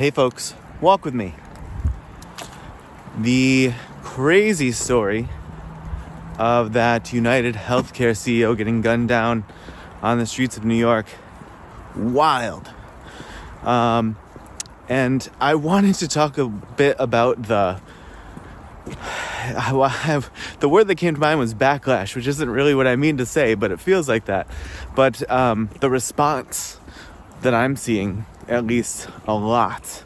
Hey folks, walk with me. The crazy story of that UnitedHealthcare CEO getting gunned down on the streets of New York. Wild. And I wanted to talk a bit about the word that came to mind was backlash, which isn't really what I mean to say, but it feels like that. But the response that I'm seeing, at least a lot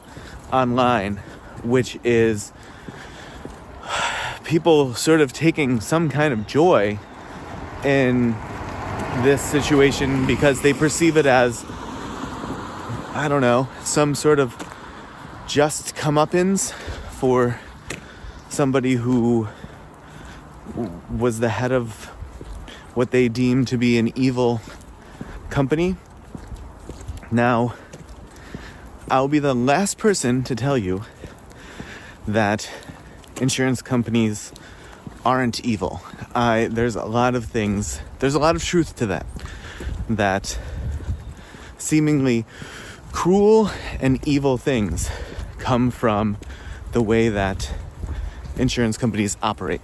online, which is people sort of taking some kind of joy in this situation because they perceive it as, I don't know, some sort of just comeuppance for somebody who was the head of what they deem to be an evil company. Now, I'll be the last person to tell you that insurance companies aren't evil. There's a lot of truth to that seemingly cruel and evil things come from the way that insurance companies operate.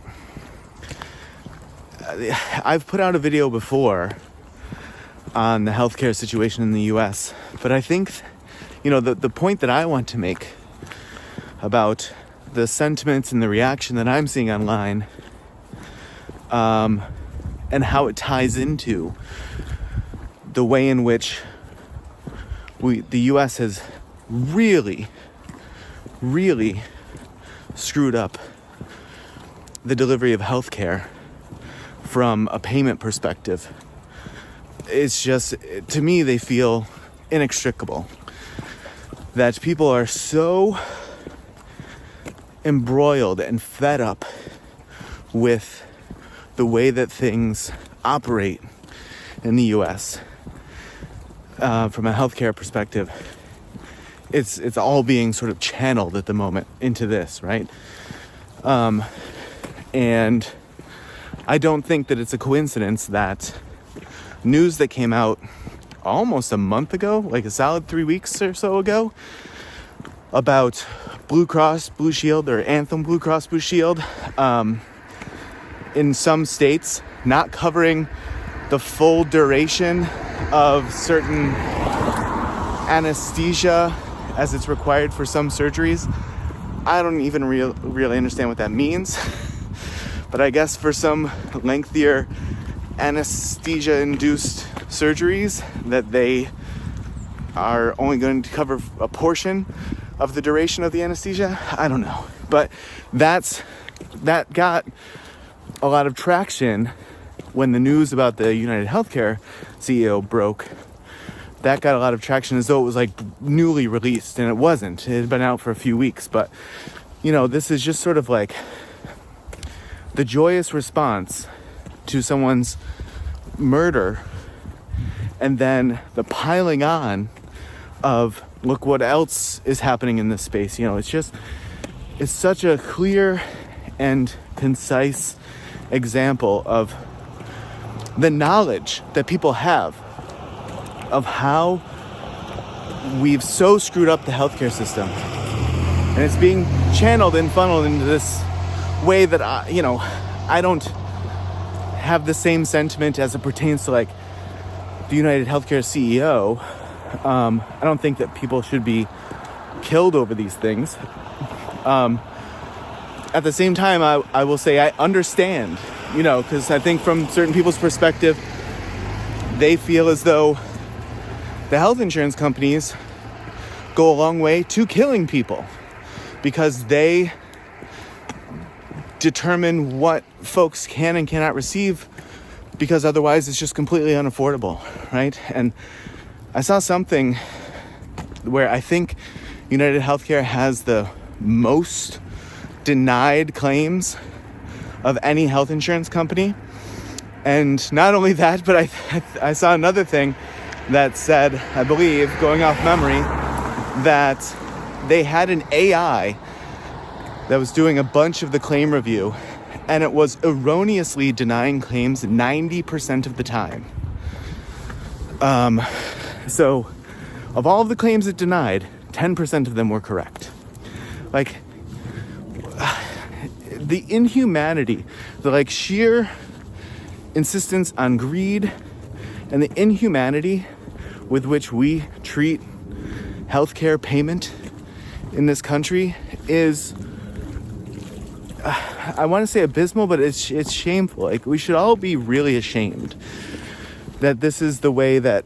I've put out a video before on the healthcare situation in the US, but I think, the point that I want to make about the sentiments and the reaction that I'm seeing online, and how it ties into the way in which the US has really, really screwed up the delivery of healthcare from a payment perspective. It's just, to me, they feel inextricable. That people are so embroiled and fed up with the way that things operate in the US from a healthcare perspective. It's all being sort of channeled at the moment into this, right? And I don't think that it's a coincidence that news that came out almost a month ago, like a solid 3 weeks or so ago, about Blue Cross Blue Shield or Anthem Blue Cross Blue Shield in some states not covering the full duration of certain anesthesia as it's required for some surgeries. I don't even really understand what that means, but I guess for some lengthier anesthesia-induced surgeries that they are only going to cover a portion of the duration of the anesthesia. I don't know, but that got a lot of traction when the news about the UnitedHealthcare CEO broke. That got a lot of traction as though it was like newly released, and it wasn't. It had been out for a few weeks, but this is just sort of like the joyous response to someone's murder, and then the piling on of look what else is happening in this space. It's such a clear and concise example of the knowledge that people have of how we've so screwed up the healthcare system, and it's being channeled and funneled into this way that I don't have the same sentiment as it pertains to like the UnitedHealthcare CEO. I don't think that people should be killed over these things. At the same time, I will say I understand, because I think from certain people's perspective, they feel as though the health insurance companies go a long way to killing people because they determine what folks can and cannot receive, because otherwise it's just completely unaffordable, right? And I saw something where I think UnitedHealthcare has the most denied claims of any health insurance company. And not only that, but I saw another thing that said, I believe, going off memory, that they had an AI that was doing a bunch of the claim review, and it was erroneously denying claims 90% of the time. So of all of the claims it denied, 10% of them were correct. Like, the inhumanity, the like sheer insistence on greed and the inhumanity with which we treat healthcare payment in this country is, I want to say abysmal, but it's shameful. Like, we should all be really ashamed that this is the way that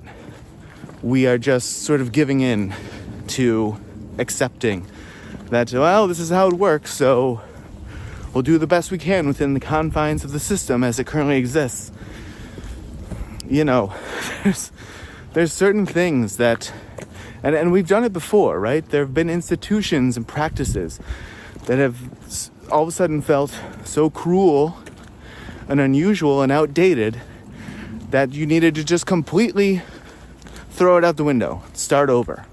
we are just sort of giving in to accepting that, well, this is how it works, so we'll do the best we can within the confines of the system as it currently exists. You know, there's certain things that, and we've done it before, right? There have been institutions and practices that have all of a sudden felt so cruel and unusual and outdated that you needed to just completely throw it out the window, start over,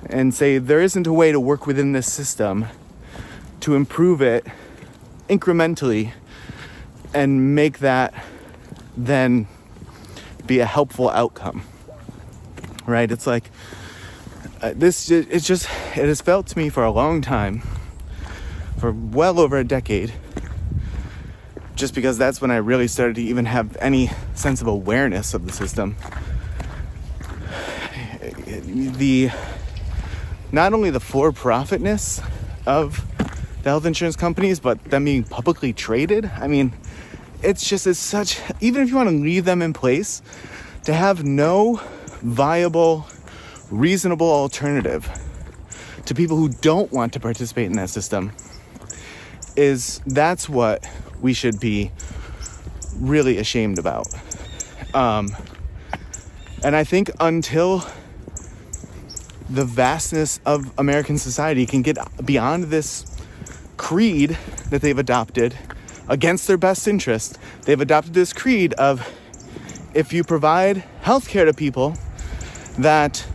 and say there isn't a way to work within this system to improve it incrementally and make that then be a helpful outcome, right? It's like it has felt to me for a long time, for well over a decade, just because that's when I really started to even have any sense of awareness of the system. Not only the for-profitness of the health insurance companies, but them being publicly traded. I mean, it's such, even if you want to leave them in place, to have no viable, reasonable alternative to people who don't want to participate in that system, that's what we should be really ashamed about. And I think until the vastness of American society can get beyond this creed that they've adopted against their best interest, they've adopted this creed of, if you provide healthcare to people, that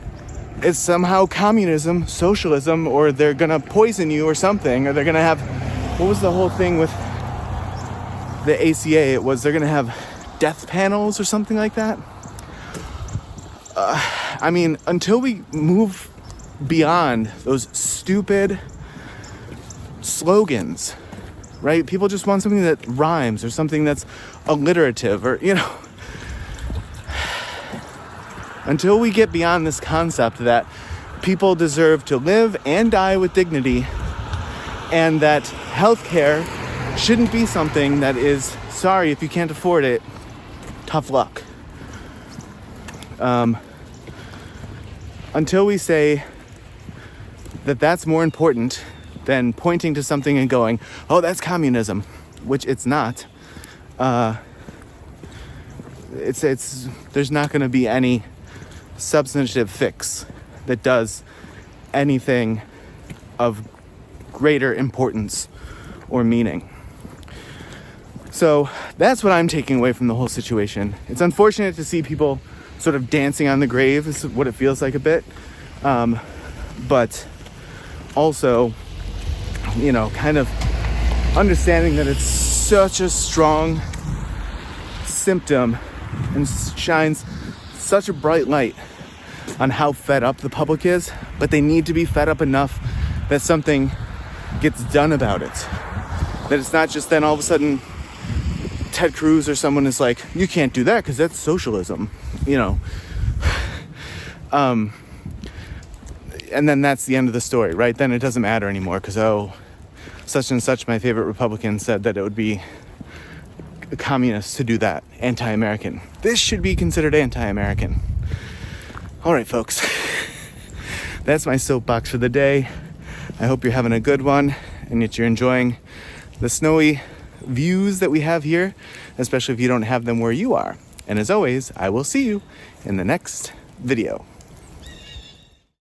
it's somehow communism, socialism, or they're gonna poison you or something, or they're gonna have, what was the whole thing with the ACA? It was they're gonna have death panels or something like that. I mean, until we move beyond those stupid slogans, right? People just want something that rhymes or something that's alliterative, or, you know, until we get beyond this concept that people deserve to live and die with dignity, and that healthcare shouldn't be something that is, sorry, if you can't afford it, tough luck. Until we say that that's more important than pointing to something and going, oh, that's communism, which it's not. There's not going to be any substantive fix that does anything of greater importance or meaning. So that's what I'm taking away from the whole situation. It's unfortunate to see people sort of dancing on the grave, is what it feels like a bit. But also, you know, kind of understanding that it's such a strong symptom and shines such a bright light on how fed up the public is, but they need to be fed up enough that something gets done about it. That it's not just then all of a sudden Ted Cruz or someone is like, you can't do that because that's socialism, you know. And then that's the end of the story, right? Then it doesn't matter anymore because, oh, such and such, my favorite Republican, said that it would be communist to do that, anti-American. This should be considered anti-American. All right, folks. That's my soapbox for the day. I hope you're having a good one and that you're enjoying the snowy views that we have here, especially if you don't have them where you are. And as always, I will see you in the next video.